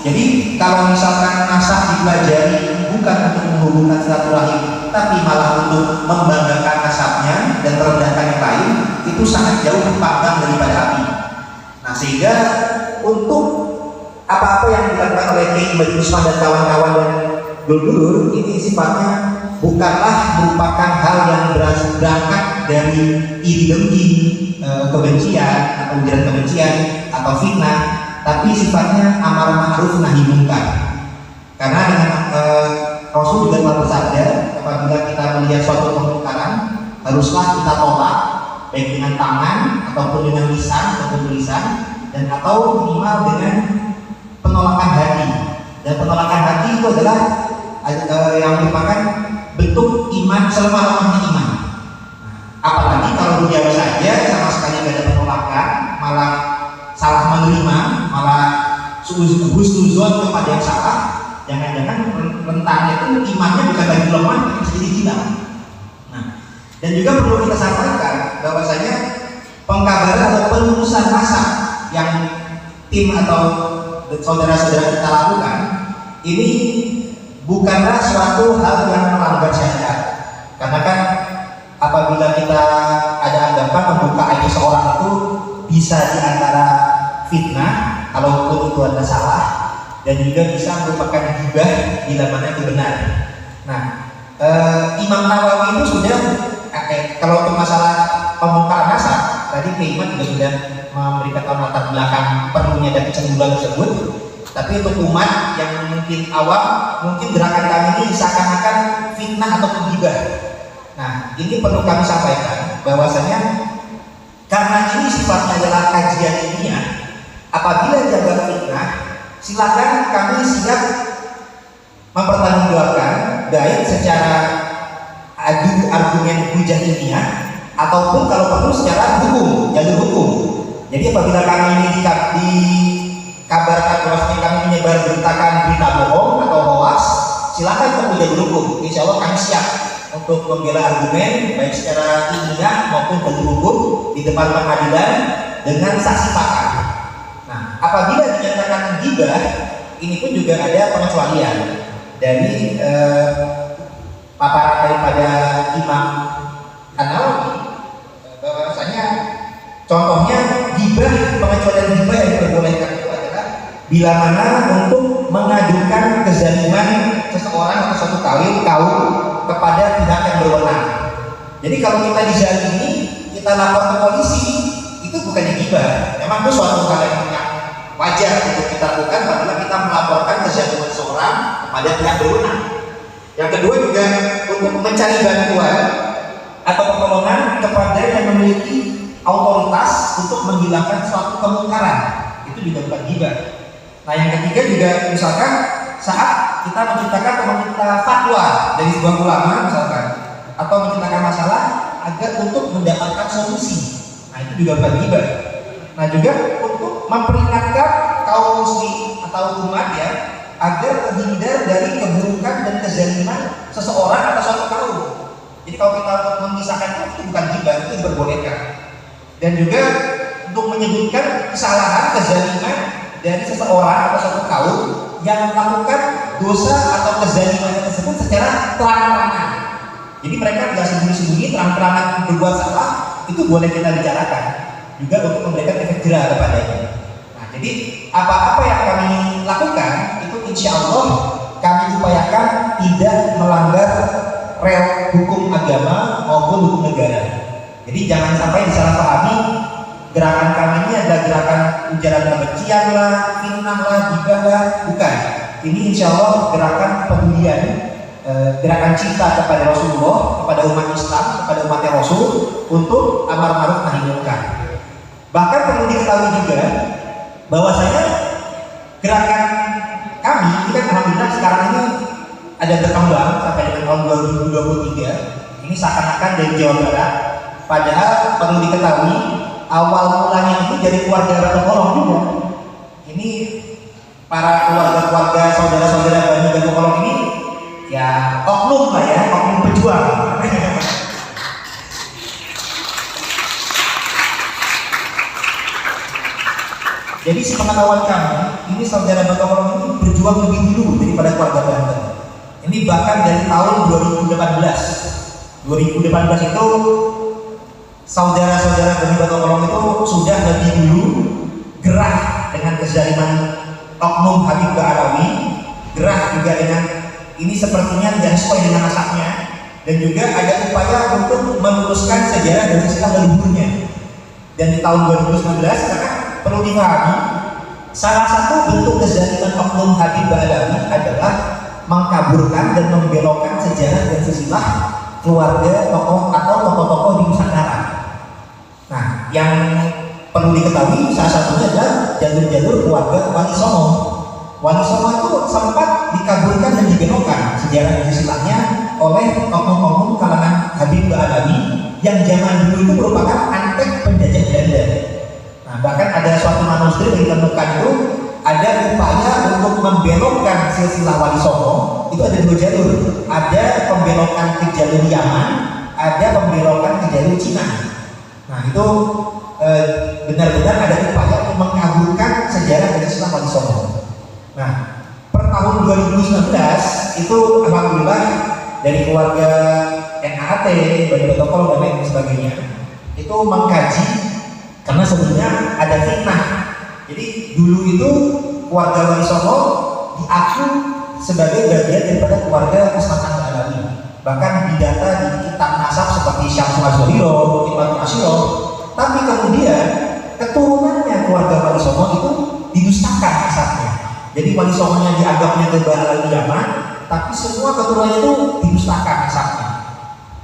Jadi kalau misalkan nasab dipelajari bukan untuk menghubungkan silaturahim, tapi malah untuk membanggakan nasabnya dan merendahkan yang lain, itu sangat jauh dipanggang daripada api. Nah, sehingga untuk apa-apa yang dilakukan oleh Kiai Badi Usman dan kawan-kawan dan dulur-dulur ini sifatnya bukanlah merupakan hal yang berangkat dari iri dengki, kebencian atau ujaran kebencian atau fitnah, tapi sifatnya amar ma'ruf nahi munkar. Karena dengan Rasul juga telah bersabda, apabila kita melihat suatu kemungkaran, haruslah kita tolak baik dengan tangan ataupun dengan lisan ataupun tulisan, dan atau minimal dengan penolakan hati. Dan penolakan hati itu adalah yang merupakan bentuk iman selemah-lemahnya iman. Apalagi kalau diam saja sama sekali tidak ada penolakan, malah salah menerima, malah husnuzon kepada yang salah, jangan-jangan rentannya itu imannya bukan lagi lemah, tapi bisa jadi hilang. Nah, dan juga perlu kita sampaikan bahwasanya pengkabaran atau pelurusan nasab yang tim atau saudara-saudara kita lakukan ini bukanlah suatu hal yang melanggar syariat. Karena kan apabila kita ada anggapan membuka aib seorang itu bisa diantara fitnah kalaupun itu ada salah, dan juga bisa merupakan gibah bila mana itu benar. Nah, Imam Nawawi itu sudah kalau untuk masalah pembongkaran nasab tadi Kiai Iman juga sudah memberikan latar belakang perlunya dan kecenderungan tersebut. Tapi untuk umat yang mungkin awam, mungkin gerakan kami ini seakan-akan fitnah atau gibah. Nah, ini perlu kami sampaikan bahwasanya karena ini sifatnya adalah kajian ilmiah, apabila dianggap fitnah, silakan kami siap mempertanggungjawabkan baik secara adu argumen hujah ilmiah ataupun kalau perlu secara hukum, jalur hukum. Jadi apabila kami ini dikabarkan bahwasanya kami menyebar beritakan berita bohong atau hoax, silakan tempuh jalur hukum. Insya Allah kami siap untuk membela argumen baik secara ilmiah maupun jalur hukum di depan pengadilan dengan saksi pakar. Nah, apabila dinyatakan gibah, ini pun juga ada pengecualian dari paparan daripada Imam An-Nawawi bahwasanya contohnya gibah, pengecualian gibah yang diperbolehkan itu adalah bila mana untuk mengadukan kezaliman seseorang atau suatu kaum kepada pihak yang berwenang. Jadi kalau kita dizalimi, kita lapor ke polisi, itu bukannya gibah. Memang itu suatu hal yang wajar untuk kita lakukan apabila kita melaporkan kezaliman seseorang kepada pihak berwenang. Yang kedua juga untuk mencari bantuan atau pertolongan kepada yang memiliki otoritas untuk menghilangkan suatu kemungkaran, itu juga bukan gibah. Nah, yang ketiga juga misalkan saat kita menciptakan atau meminta fatwa dari sebuah ulama misalkan, atau menciptakan masalah agar untuk mendapatkan solusi, nah itu juga bukan gibah. Nah, juga untuk memperingatkan kaum muslim atau umat ya agar terhindar dari keburukan dan kezaliman seseorang atau suatu kaum. Jadi kalau kita memisahkan itu bukan gibah, itu diperbolehkan. Dan juga untuk menyebutkan kesalahan, kezaliman dari seseorang atau suatu kaum yang melakukan dosa atau kezaliman tersebut secara terang-terangan. Jadi mereka tidak sembunyi-sembunyi, terang-terangan berbuat salah, itu boleh kita bicarakan. Juga untuk memberikan efek jerah kepadanya. Nah, jadi apa-apa yang kami lakukan itu insya Allah kami upayakan tidak melanggar rel hukum agama maupun hukum negara. Jadi jangan sampai disalahpahami gerakan kami ini adalah gerakan ujaran kebencian lah, fitnah lah, gibah lah, bukan. Ini insya Allah gerakan pedulian, gerakan cinta kepada Rasulullah, kepada umat Islam, kepada umat Rasul untuk amar ma'ruf nahi munkar. Bahkan perlu diketahui juga bahwasanya gerakan kami ini kan alhamdulillah sekarang ini ada berkembang sampai dengan tahun 2023. Ini seakan-akan dari Jawa Barat. Padahal perlu diketahui awal mulanya itu dari keluarga Batu Kolong juga. Ini para keluarga-keluarga saudara-saudara Bani Batu Kolong ini ya oknum lah ya, oknum pejuang. Jadi sepengetahuan kami ini ini saudara Batokolo ini berjuang lebih dulu daripada keluarga Banten. Ini bahkan dari tahun 2018 itu saudara-saudara dari Batokolo itu sudah lebih dulu gerah dengan kezaliman oknum Habib Ba'alawi, gerah juga dengan ini sepertinya tidak sesuai dengan nasabnya, dan juga ada upaya untuk meluruskan sejarah dan silsilah leluhurnya. Dan di tahun 2019 karena perlu dipahami, salah satu bentuk kezaliman oknum Habib Ba'alawi adalah mengkaburkan dan membelokkan sejarah dan silsilah keluarga tokoh atau tokoh-tokoh di Nusantara. Nah, yang perlu diketahui salah satunya adalah jalur-jalur keluarga Wali Songo. Wali Songo itu sempat dikaburkan dan dibelokkan sejarah dan silsilahnya oleh oknum-oknum kalangan Habib Ba'alawi yang zaman dulu itu merupakan antek penjajah Belanda. Nah, bahkan ada suatu manuskrip yang ditemukan itu ada upaya untuk membelokkan silsilah Wali Songo. Itu ada dua jalur, ada pembelokan ke jalur Yaman, ada pembelokan ke jalur Cina. Nah, itu benar-benar ada upaya untuk mengkaburkan sejarah dan silsilah Wali Songo. Nah, per tahun 2019 itu alhamdulillah dari keluarga NAAT, Bani Batokolo dan lain sebagainya itu mengkaji, karena sebenarnya ada fitnah. Jadi dulu itu keluarga Wali Songo diaku sebagai bagian daripada keluarga Usmatan Ba'alawi. Bahkan didata di kitab nasab seperti Syamsul Az-Zohiro, Ibnu Asyiro. Tapi kemudian keturunannya keluarga Wali Songo itu didustakan nasabnya. Jadi Wali Songonya dianggapnya ke Ba'alawi Yaman, tapi semua keturunannya itu didustakan nasabnya.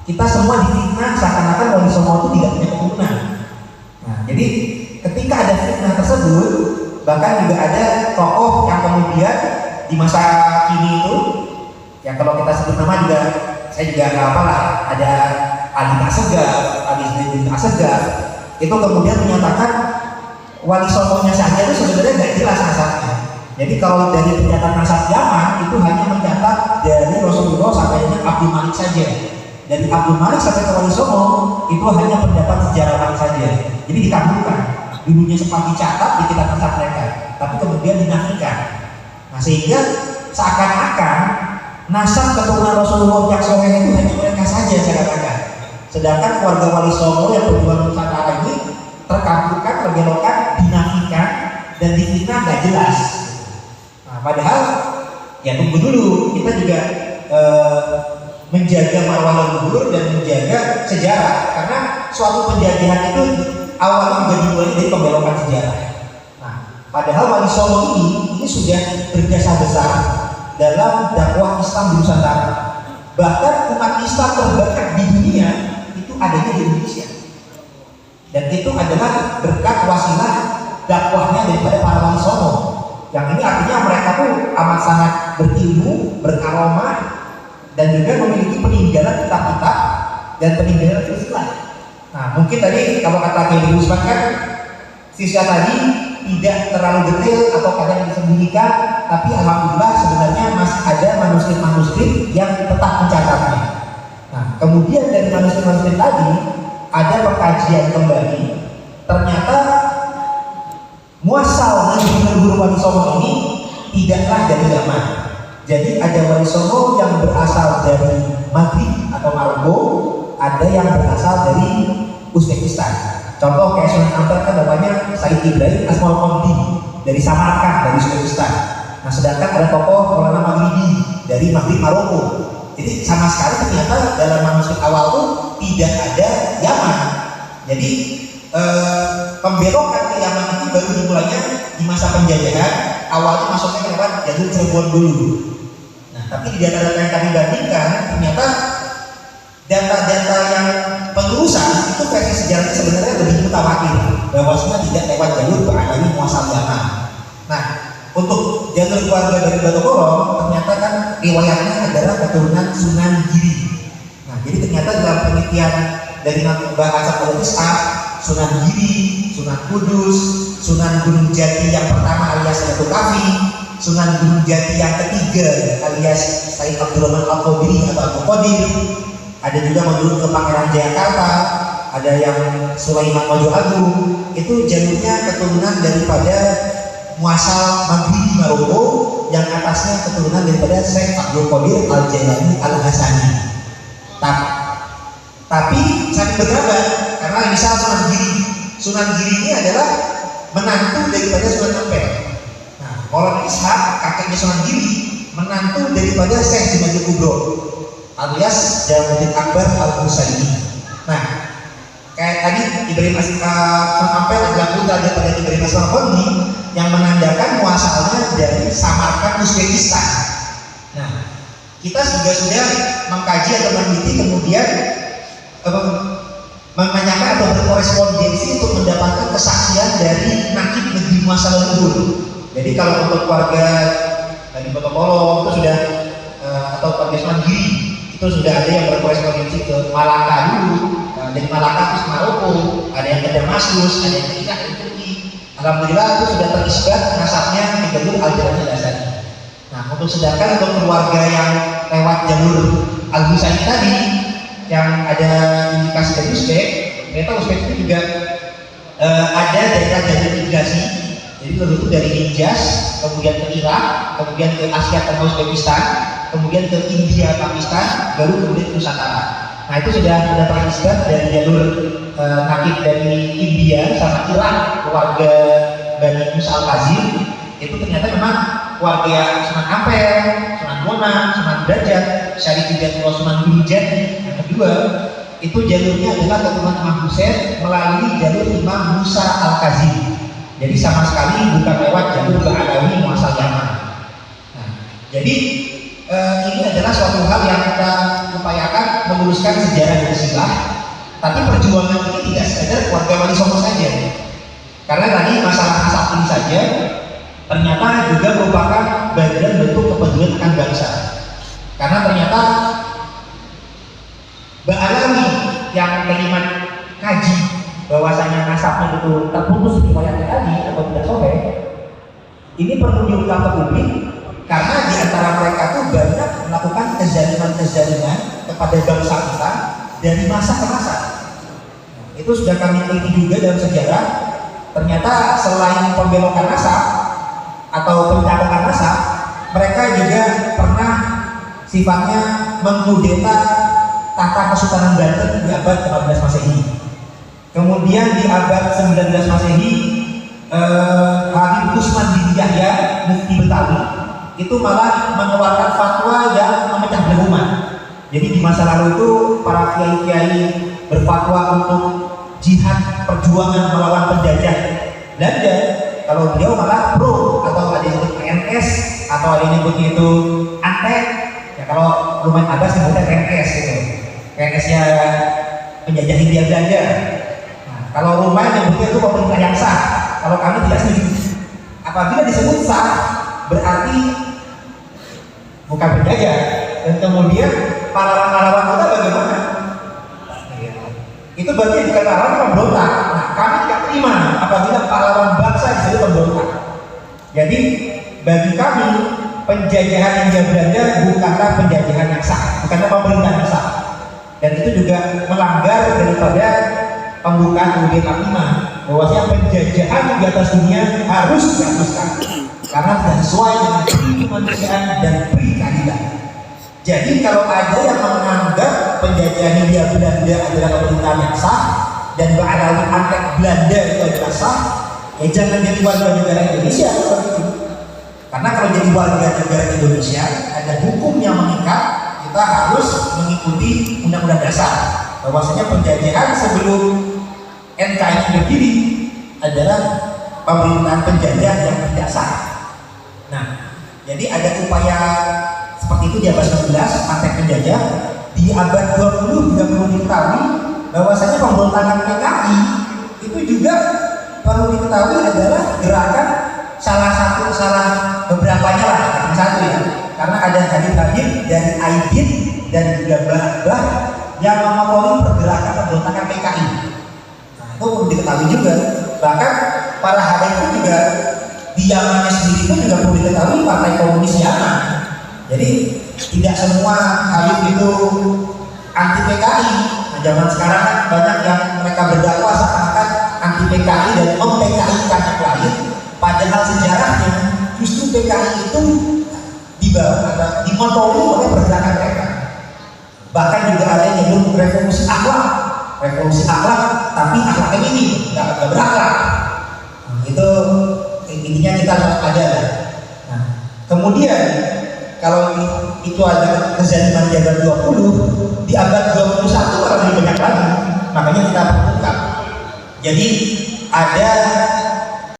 Kita semua difitnah seakan-akan Wali Songo itu tidak punya keturunan. Nah, jadi ketika ada fitnah tersebut, bahkan juga ada tokoh yang kemudian di masa kini itu, ya kalau kita sebut nama juga, saya juga nggak apa lah, ada Ali Asegaf, Ali Zaidin Asegaf, itu kemudian menyatakan Wali Songonya saja itu sebenarnya nggak jelas nasabnya. Jadi kalau dari pencatat nasab Yaman itu hanya mencatat dari Rasulullah sampai dengan Abdul Malik saja. Dari Abdul Malik sampai ke Wali Songo itu hanya pendapat sejarawan saja. Jadi dikabulkan. Dulunya sempat dicatat di kitab nasab mereka, tapi kemudian dinafikan. Nah, sehingga seakan-akan nasab keturunan Rasulullah yang soleh itu hanya mereka saja seakan-akan. Sedangkan keluarga Wali Songo yang berjuang Nusantara ini terkabulkan, terbelokkan, dinafikan, dan difitnah nggak jelas. Nah, padahal ya tunggu dulu, kita juga menjaga marwah leluhur dan menjaga sejarah, karena suatu penjajahan itu awalnya juga dimulai dari pembelokan sejarah. Nah, padahal Wali Songo ini sudah berjasa besar dalam dakwah Islam di Nusantara. Bahkan umat Islam terbanyak di dunia itu adanya di Indonesia. Dan itu adalah berkat wasilah dakwahnya daripada para Wali Songo. Yang ini artinya mereka tuh amat sangat berilmu, beraroma, dan juga memiliki peninggalan kitab-kitab dan peninggalan silsilah. Nah, mungkin tadi kalau kata Kiai Usman kan siswa tadi tidak terlalu detail atau kadang disembunyikan, tapi alhamdulillah sebenarnya masih ada manuskrip-manuskrip yang tetap mencatatnya. Nah, kemudian dari manuskrip-manuskrip tadi ada pengkajian kembali, ternyata muasal dari guru Wali Songo ini tidaklah dari Yaman. Jadi ada Wali Songo yang berasal dari Maghrib atau Maroko, ada yang berasal dari Uzbekistan. Contoh kayak Sunan Ampel kan namanya Said Ibrahim Asmaul Kondi dari Samarkand, dari Uzbekistan. Nah, sedangkan ada tokoh Maulana Maghribi dari Maghrib Maroko. Jadi sama sekali ternyata dalam manuskrip awal tuh tidak ada Yaman. Jadi pembelokan ke Yaman itu baru dimulainya di masa penjajahan. Awalnya masuknya lewat jalur Cirebon dulu. Nah, tapi di data-data yang kami bandingkan ternyata data-data yang pengurusan itu versi sejarahnya sebenarnya lebih mutawatir, bahwasanya tidak lewat jalur Ba'alawi muasal Yaman. Nah, untuk jalur keluarga dari Batokolo ternyata kan riwayatnya adalah keturunan Sunan Giri. Nah, jadi ternyata dalam penelitian dari bahasa politis Sunan Giri, Sunan Kudus, Sunan Gunung Jati yang pertama alias Ratu Kafi, Sunan Gunung Jati yang ketiga alias Said Abdurrahman Al-Qadiri atau Al-Qadir. Ada juga menurut ke Pangeran Jayakarta, ada yang Sulaiman Mojo Agung, itu jalurnya keturunan daripada muasal Maghribi Maroko yang atasnya keturunan daripada Syekh Abdul Qadir Al-Jailani Al-Hasani. Tapi saling berkerabat karena misal Sunan Giri ini adalah menantu daripada Sunan Ampel. Nah, Maulana Ishaq kakeknya Sunan Giri menantu daripada Syekh Junaidi Kubro alias Jalaluddin Akbar Al-Husaini. Nah, kayak tadi Ibrahim Sunan Ampel adalah putra daripada Ibrahim As-Sarqandi yang menandakan muasalnya dari Samarkand, Uzbekistan. Nah, kita juga sudah mengkaji atau meneliti kemudian menanyakan atau berkorespondensi untuk mendapatkan kesaksian dari nakib negeri muasal leluhur. Jadi kalau untuk keluarga dari Botokolo itu sudah atau keluarga Sunan Giri itu sudah ada yang berkorespondensi ke Malaka dulu, dari Malaka terus Maroko, ada yang ke Damaskus, ada yang ke Irak, ada Turki. Alhamdulillah itu sudah terisbat nasabnya di jalur Al-Jailani Al-Hasani. Nah, untuk sedangkan untuk keluarga yang lewat jalur Al-Husaini tadi yang ada indikasi dari Uzbek, ternyata Uzbek itu juga ada daerah jalur migrasi. Jadi itu dari Hijaz, kemudian ke Irak, kemudian ke Asia Tenggara Uzbekistan, kemudian ke India, Pakistan, baru kemudian ke Nusantara. Nah itu sudah terisbat dari jalur nakib dari India sama Irak, keluarga Bani Musa Al-Kazim. Itu ternyata memang keluarga Sunan Ampel, Sunan Bonang, Sunan Derajat, Syarif Hidayatullah Sunan Gunung. Yang kedua, itu jalurnya adalah keturunan Imam Husain melalui jalur Imam Musa Al-Kazim. Jadi sama sekali bukan lewat jalur Ba'alawi muasal Yaman. Nah, jadi ini adalah suatu hal yang kita upayakan meluruskan sejarah dari silah. Tapi perjuangan ini tidak sekedar keluarga Wali Songo saja. Karena tadi masalah asal ini saja ternyata juga merupakan bagian bentuk kepedulian akan bangsa. Karena ternyata Ba'alawi yang kalimat kaji bahwasanya nasabnya itu terputus riwayatnya tadi atau tidak sahih, ini perlu diungkap ke publik karena di antara mereka itu banyak melakukan kezaliman kepada bangsa kita dari masa ke masa. Itu sudah kami teliti juga dalam sejarah. Ternyata selain pembelokan nasab atau pencatatan nasab, mereka juga pernah sifatnya mengkudeta tahta Kesultanan Banten di abad 14 Masehi. Kemudian di abad 19 Masehi, Habib Usman bin Yahya Mufti Betawi itu malah mengeluarkan fatwa yang memecah belah umat. Jadi di masa lalu itu para kiai-kiai berfatwa untuk jihad perjuangan melawan penjajah Belanda. Kalau beliau malah pro, atau ada yang disebut PNS, atau ada yang nyebutnya itu antek. Ya kalau Lumayan Abbas nyebutnya PNS gitu. PNS-nya penjajah Hindia Belanda. Nah, kalau Lumayan nyebutnya itu pemerintah yang sah. Kalau kami tidak setuju. Apabila disebut sah, berarti bukan penjajah. Dan kemudian pahlawan-pahlawan kita bagaimana? Itu berarti bukan pahlawan pemberontak. Nah, kami tidak terima apabila pahlawan bangsa disebut pemberontak. Jadi bagi kami penjajahan Hindia Belanda bukanlah penjajahan yang sah, bukanlah pemerintahan yang sah. Dan itu juga melanggar daripada pembukaan UUD 45 bahwasanya penjajahan di atas dunia harus dihapuskan karena tidak sesuai dengan kemanusiaan dan keadilan. Jadi kalau ada yang menganggap penjajahan Hindia Belanda adalah pemerintahan yang sah dan Ba'alawi antek Belanda itu adalah sah, ya jangan jadi warga negara Indonesia seperti itu. Karena kalau jadi warga negara Indonesia ada hukum yang mengikat, kita harus mengikuti Undang-Undang Dasar bahwasanya penjajahan sebelum NKRI berdiri adalah pemerintahan penjajah yang tidak sah. Nah, jadi ada upaya seperti itu di abad 19 antek penjajah. Di abad 20 juga perlu diketahui bahwasanya pemberontakan PKI itu juga perlu diketahui adalah gerakan salah beberapanya lah, satu ya, karena ada hadis-hadis dari Aidin dan juga Bah yang memotori pergerakan pemberontakan PKI. Nah, itu perlu diketahui juga. Bahkan para hadis itu juga di Yamannya sendiri pun juga perlu diketahui Partai Komunis Yaman. Jadi tidak semua hadis itu anti PKI. Nah, zaman sekarang kan banyak yang mereka berdakwah seakan-akan anti PKI dan mem-PKI kan yang lain. Padahal sejarahnya justru PKI itu dimotori oleh pergerakan mereka. Bahkan juga ada yang nyebut revolusi akhlak, tapi akhlaknya ini nggak berakhlak. Nah, itu intinya kita harus ada. Nah, kemudian kalau itu ada kezaliman di abad 20, di abad 21 malah lebih banyak lagi. Makanya kita perlukan. Jadi ada